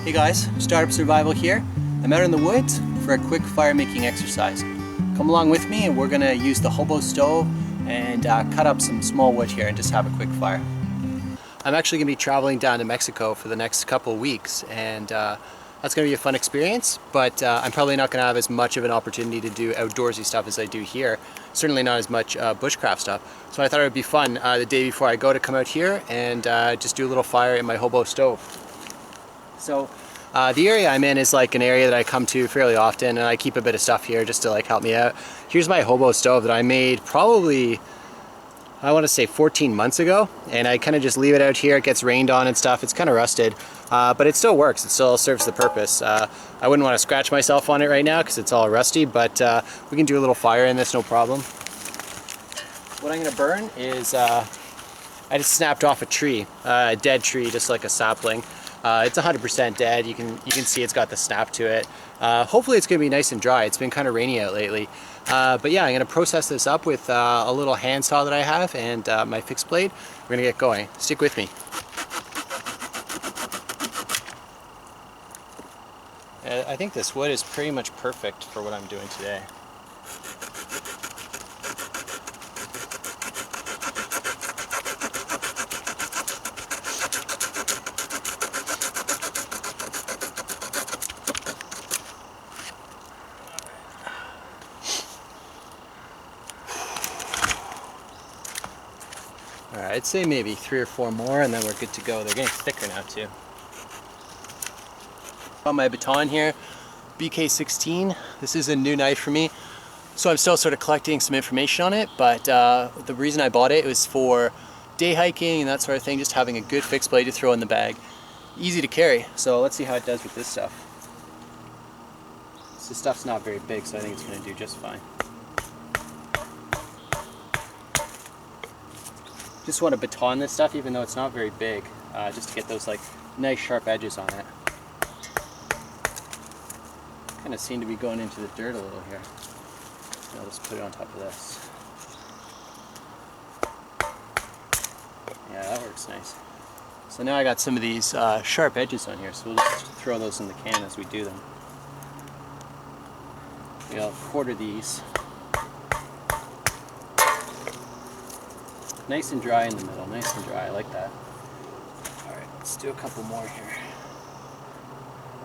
Hey guys, Startup Survival here. I'm out in the woods for a quick fire making exercise. Come along with me and we're going to use the Hobo stove and cut up some small wood here and just have a quick fire. I'm actually going to be traveling down to Mexico for the next couple of weeks, and that's going to be a fun experience, but I'm probably not going to have as much of an opportunity to do outdoorsy stuff as I do here. Certainly not as much bushcraft stuff. So I thought it would be fun the day before I go to come out here and just do a little fire in my Hobo stove. So the area I'm in is like an area that I come to fairly often, and I keep a bit of stuff here just to like help me out. Here's my Hobo stove that I made probably, I want to say 14 months ago, and I kind of just leave it out here. It gets rained on and stuff. It's kind of rusted, but it still works. It still serves the purpose. I wouldn't want to scratch myself on it right now because it's all rusty, but we can do a little fire in this, no problem. What I'm going to burn is, I just snapped off a tree, a dead tree, just like a sapling. It's 100% dead. You can see it's got the snap to it. Hopefully it's going to be nice and dry. It's been kind of rainy out lately. But yeah, I'm going to process this up with a little handsaw that I have and my fixed blade. We're going to get going. Stick with me. I think this wood is pretty much perfect for what I'm doing today. Alright, I'd say maybe 3 or 4 more and then we're good to go. They're getting thicker now too. Got my baton here, BK-16. This is a new knife for me, so I'm still sort of collecting some information on it, but the reason I bought it was for day hiking and that sort of thing, just having a good fixed blade to throw in the bag. Easy to carry, so let's see how it does with this stuff. This stuff's not very big, so I think it's going to do just fine. Just want to baton this stuff even though it's not very big, just to get those like nice sharp edges on it. Kind of seem to be going into the dirt a little here. I'll just put it on top of this. Yeah, that works nice. So now I got some of these sharp edges on here, so we'll just throw those in the can as we do them. I'll quarter these. Nice and dry in the middle, nice and dry, I like that. Alright, let's do a couple more here.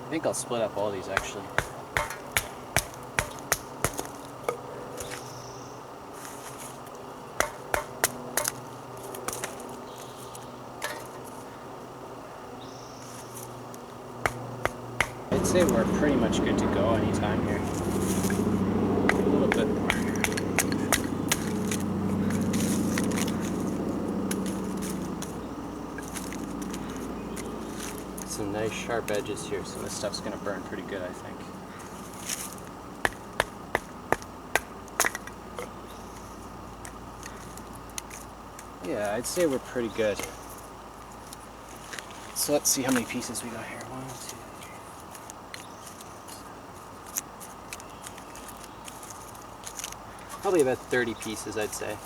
I think I'll split up all these actually. I'd say we're pretty much good to go anytime here. A little bit more. Some nice sharp edges here, so this stuff's going to burn pretty good, I think. Yeah, I'd say we're pretty good. So let's see how many pieces we got here. 1, 2, 3. Probably about 30 pieces, I'd say.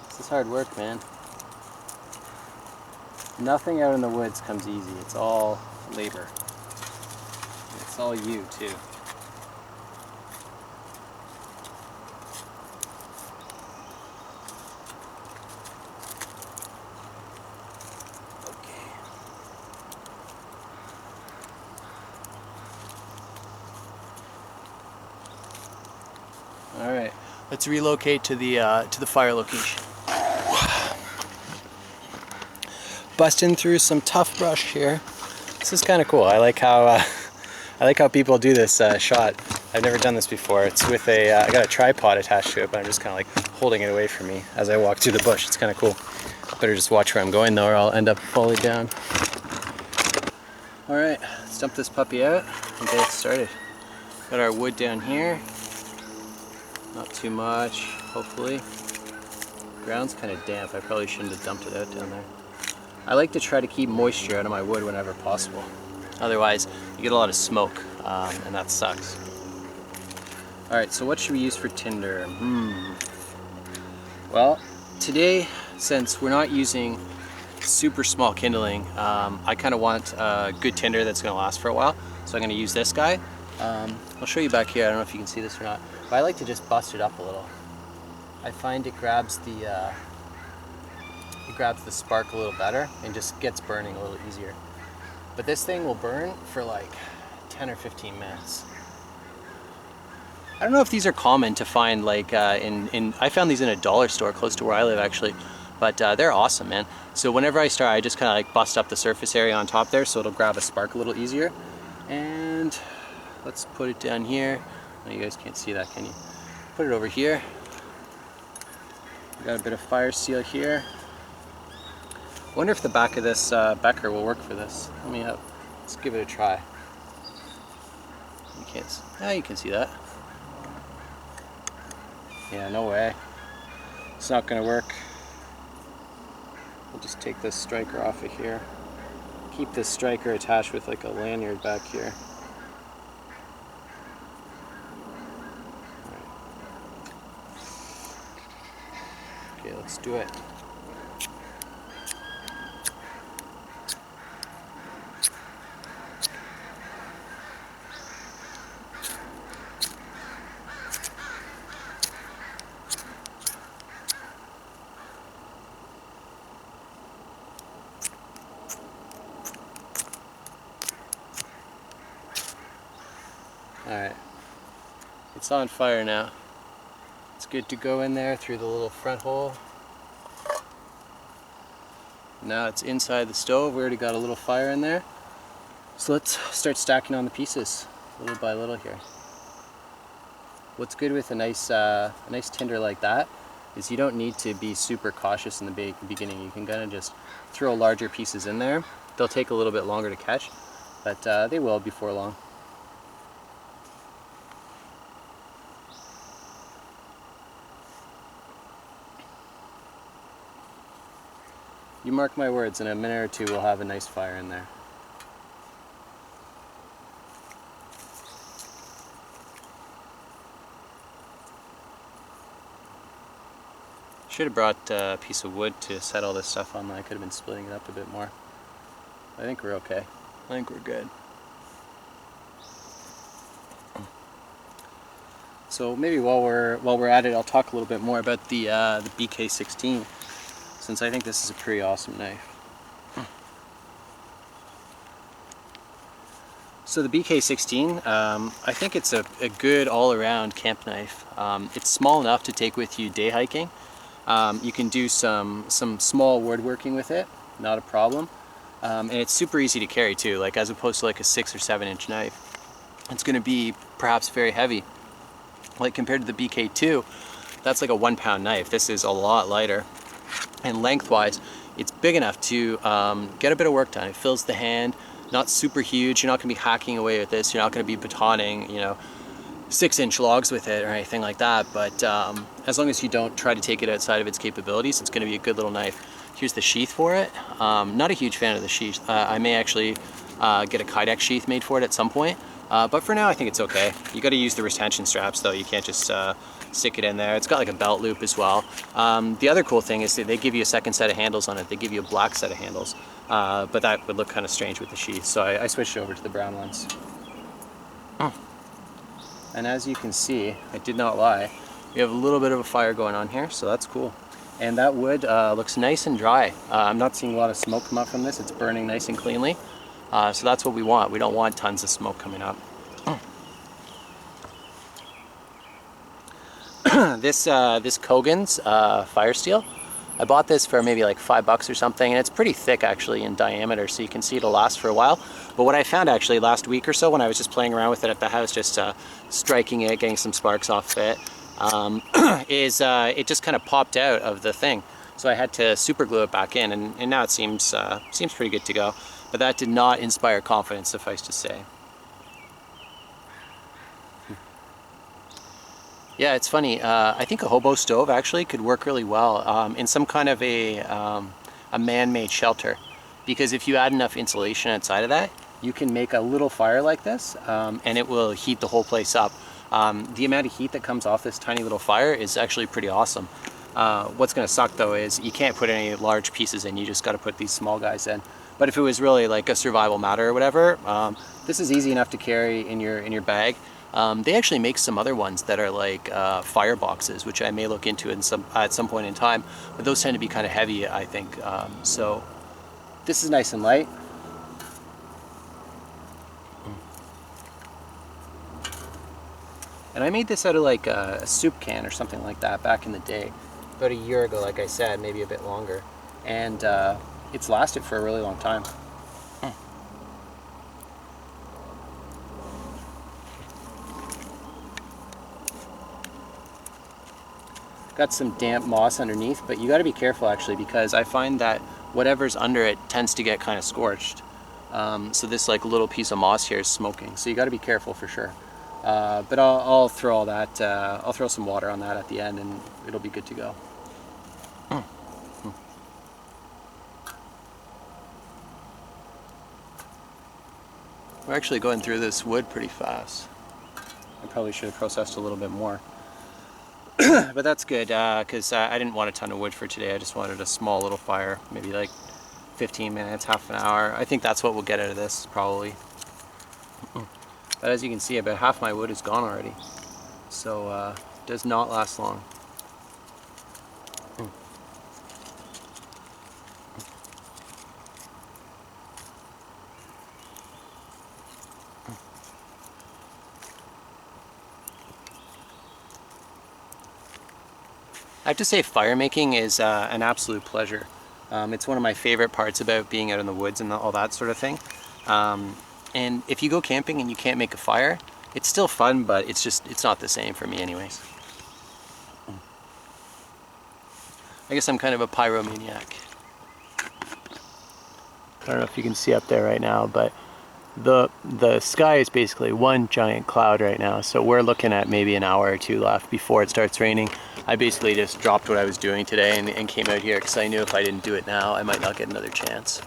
This is hard work, man. Nothing out in the woods comes easy. It's all labor. It's all you, too. All right, let's relocate to the fire location. Busting through some tough brush here. This is kind of cool. I like how people do this shot. I've never done this before. It's with I got a tripod attached to it, but I'm just kind of like holding it away from me as I walk through the bush. It's kind of cool. Better just watch where I'm going though, or I'll end up falling down. All right, let's dump this puppy out and get it started. Got our wood down here. Not too much, hopefully. Ground's kind of damp. I probably shouldn't have dumped it out down there. I like to try to keep moisture out of my wood whenever possible. Otherwise, you get a lot of smoke, and that sucks. Alright, so what should we use for tinder? Well, today, since we're not using super small kindling, I kind of want a good tinder that's going to last for a while. So I'm going to use this guy. I'll show you back here. I don't know if you can see this or not, but I like to just bust it up a little. I find it grabs the spark a little better and just gets burning a little easier. But this thing will burn for like 10 or 15 minutes. I don't know if these are common to find, like I found these in a dollar store close to where I live actually, but they're awesome, man. So whenever I start, I just kind of like bust up the surface area on top there so it'll grab a spark a little easier. And let's put it down here. Oh, you guys can't see that, can you? Put it over here. We got a bit of fire seal here. I wonder if the back of this Becker will work for this. Let's give it a try. You can't. Ah, you can see that. Yeah, no way. It's not going to work. We'll just take this striker off of here. Keep this striker attached with like a lanyard back here. Okay, let's do it. Alright, it's on fire now. It's good to go in there through the little front hole. Now it's inside the stove. We already got a little fire in there. So let's start stacking on the pieces little by little here. What's good with a nice tinder like that is you don't need to be super cautious in the beginning. You can kind of just throw larger pieces in there. They'll take a little bit longer to catch, but they will before long. You mark my words, in a minute or two we'll have a nice fire in there. Should have brought a piece of wood to set all this stuff on. I could have been splitting it up a bit more. I think we're okay. I think we're good. So maybe while we're at it, I'll talk a little bit more about the BK-16. Since I think this is a pretty awesome knife. So the BK-16, I think it's a good all-around camp knife. It's small enough to take with you day hiking. You can do some small woodworking with it, not a problem. And it's super easy to carry too, like as opposed to like a 6 or 7 inch knife. It's going to be perhaps very heavy. Like compared to the BK2, that's like a 1 pound knife. This is a lot lighter. And lengthwise, it's big enough to get a bit of work done. It fills the hand, not super huge. You're not going to be hacking away with this. You're not going to be batoning, 6 inch logs with it or anything like that. But as long as you don't try to take it outside of its capabilities, it's going to be a good little knife. Here's the sheath for it. Not a huge fan of the sheath. I may actually get a Kydex sheath made for it at some point. But for now, I think it's okay. You got to use the retention straps though. You can't just stick it in there. It's got like a belt loop as well. The other cool thing is that they give you a second set of handles on it. They give you a black set of handles, but that would look kind of strange with the sheath. So I switched over to the brown ones. And as you can see, I did not lie. We have a little bit of a fire going on here, so that's cool. And that wood looks nice and dry. I'm not seeing a lot of smoke come up from this. It's burning nice and cleanly. So that's what we want. We don't want tons of smoke coming up. This Kogan's fire steel, I bought this for maybe like $5 or something, and it's pretty thick actually in diameter, so you can see it'll last for a while. But what I found actually last week or so when I was just playing around with it at the house, just striking it, getting some sparks off it, is it just kind of popped out of the thing. So I had to super glue it back in, and now it seems pretty good to go. But that did not inspire confidence, suffice to say. Yeah, it's funny. I think a Hobo stove actually could work really well in some kind of a man-made shelter, because if you add enough insulation outside of that, you can make a little fire like this, and it will heat the whole place up The amount of heat that comes off this tiny little fire is actually pretty awesome. What's going to suck though is you can't put any large pieces in, you just got to put these small guys in. But if it was really like a survival matter or whatever, this is easy enough to carry in your bag. They actually make some other ones that are like fire boxes, which I may look into at some point in time, but those tend to be kind of heavy, I think. So this is nice and light. And I made this out of like a soup can or something like that back in the day, about a year ago, like I said, maybe a bit longer. And it's lasted for a really long time. Got some damp moss underneath, but you got to be careful actually, because I find that whatever's under it tends to get kind of scorched. So this like little piece of moss here is smoking, so you got to be careful for sure. But I'll throw all that, I'll throw some water on that at the end and it'll be good to go. We're actually going through this wood pretty fast. I probably should have processed a little bit more. But that's good, because I didn't want a ton of wood for today. I just wanted a small little fire, maybe like 15 minutes, half an hour. I think that's what we'll get out of this, probably. But as you can see, about half my wood is gone already. So it does not last long. I have to say, fire making is an absolute pleasure. It's one of my favorite parts about being out in the woods and all that sort of thing. And if you go camping and you can't make a fire, it's still fun, but it's not the same for me anyways. I guess I'm kind of a pyromaniac. I don't know if you can see up there right now, but the sky is basically one giant cloud right now, so we're looking at maybe an hour or two left before it starts raining. I basically just dropped what I was doing today and came out here because I knew if I didn't do it now, I might not get another chance.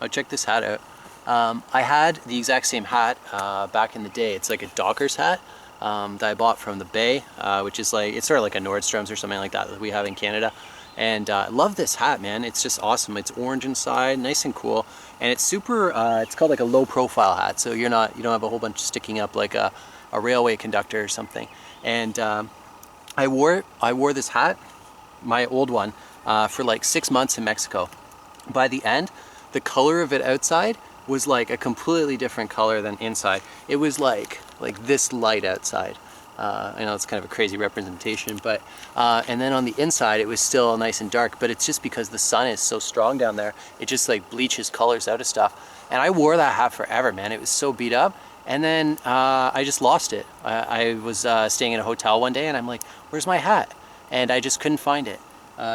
Oh, check this hat out. I had the exact same hat back in the day. It's like a Dockers hat that I bought from the Bay, which is like, it's sort of like a Nordstrom's or something like that we have in Canada. And I love this hat, man. It's just awesome. It's orange inside, nice and cool, and it's super. It's called like a low profile hat, so you don't have a whole bunch sticking up like a railway conductor or something. And I wore this hat, my old one, for like 6 months in Mexico. By the end, the color of it outside was like a completely different color than inside. It was like this light outside. I know it's kind of a crazy representation, but and then on the inside it was still nice and dark, but it's just because the sun is so strong down there, it just like bleaches colors out of stuff. And I wore that hat forever, man. It was so beat up, and then I just lost it. I was staying in a hotel one day and I'm like, where's my hat? And I just couldn't find it.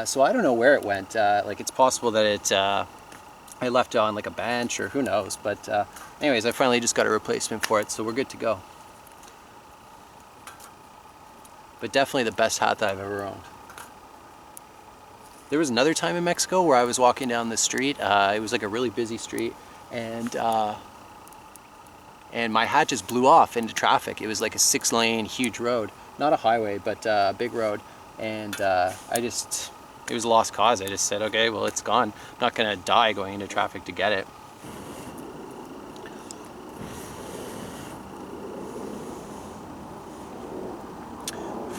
So I don't know where it went. Like, it's possible that I left it on like a bench, or who knows, but anyways, I finally just got a replacement for it, so we're good to go. But definitely the best hat that I've ever owned. There was another time in Mexico where I was walking down the street. It was like a really busy street, and my hat just blew off into traffic. It was like a 6-lane huge road, not a highway, but a big road. And it was a lost cause. I just said, okay, well, it's gone. I'm not gonna die going into traffic to get it.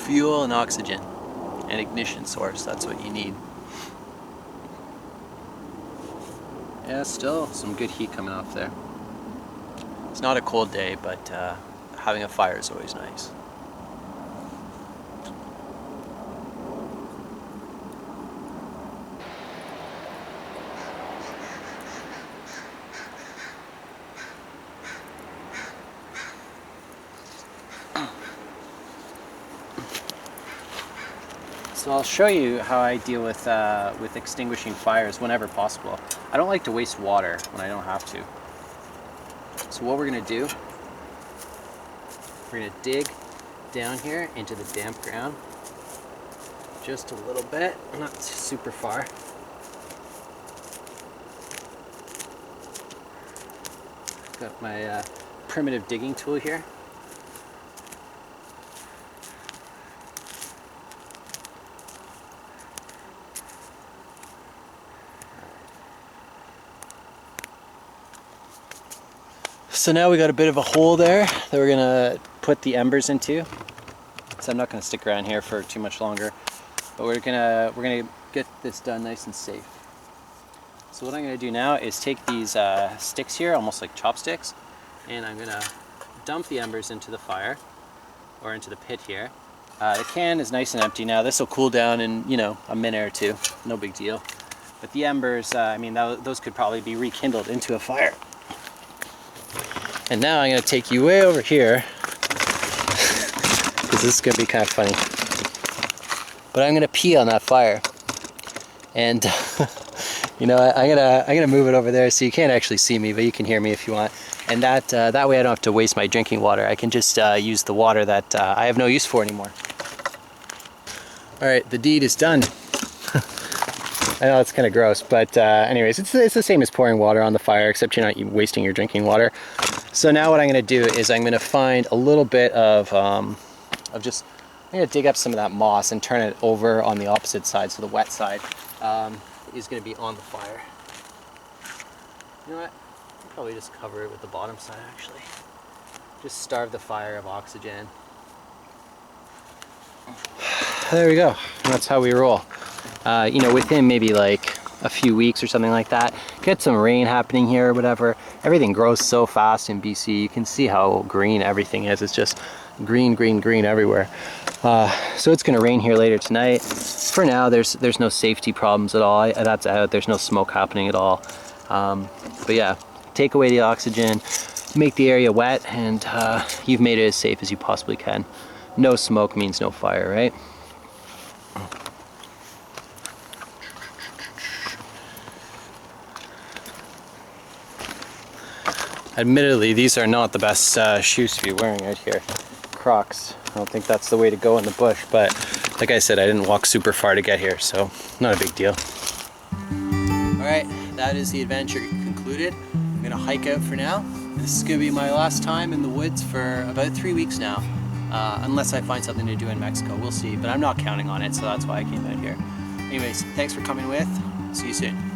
Fuel and oxygen and ignition source, that's what you need. Yeah, still some good heat coming off there. It's not a cold day, but having a fire is always nice. So I'll show you how I deal with extinguishing fires whenever possible. I don't like to waste water when I don't have to. So what we're going to do, we're going to dig down here into the damp ground just a little bit, not super far. Got my primitive digging tool here. So now we got a bit of a hole there that we're gonna put the embers into. So I'm not gonna stick around here for too much longer, but we're gonna get this done nice and safe. So what I'm gonna do now is take these sticks here, almost like chopsticks, and I'm gonna dump the embers into the fire, or into the pit here. The can is nice and empty now. This will cool down in, you know, a minute or two, no big deal. But the embers, I mean, those could probably be rekindled into a fire. And now I'm going to take you way over here, because this is going to be kind of funny. But I'm going to pee on that fire. And, you know, I'm gonna move it over there so you can't actually see me, but you can hear me if you want. And that way I don't have to waste my drinking water. I can just use the water that I have no use for anymore. Alright, the deed is done. I know it's kind of gross, but anyways, it's the same as pouring water on the fire, except you're not wasting your drinking water. So now what I'm going to do is I'm going to find a little bit of I'm going to dig up some of that moss and turn it over on the opposite side, so the wet side is going to be on the fire. You know what? I'll probably just cover it with the bottom side, actually. Just starve the fire of oxygen. There we go. That's how we roll. You know, within maybe like a few weeks or something like that, get some rain happening here or whatever. Everything grows so fast in BC. You can see how green everything is. It's just green, green, green everywhere. So it's going to rain here later tonight. For now, there's no safety problems at all. That's out. There's no smoke happening at all. But yeah, take away the oxygen, make the area wet, and you've made it as safe as you possibly can. No smoke means no fire, right? Admittedly, these are not the best shoes to be wearing out here. Crocs. I don't think that's the way to go in the bush, but like I said, I didn't walk super far to get here, so not a big deal. Alright, that is the adventure concluded. I'm gonna hike out for now. This is gonna be my last time in the woods for about 3 weeks now. Unless I find something to do in Mexico, we'll see, but I'm not counting on it, so that's why I came out here. Anyways, thanks for coming with. See you soon.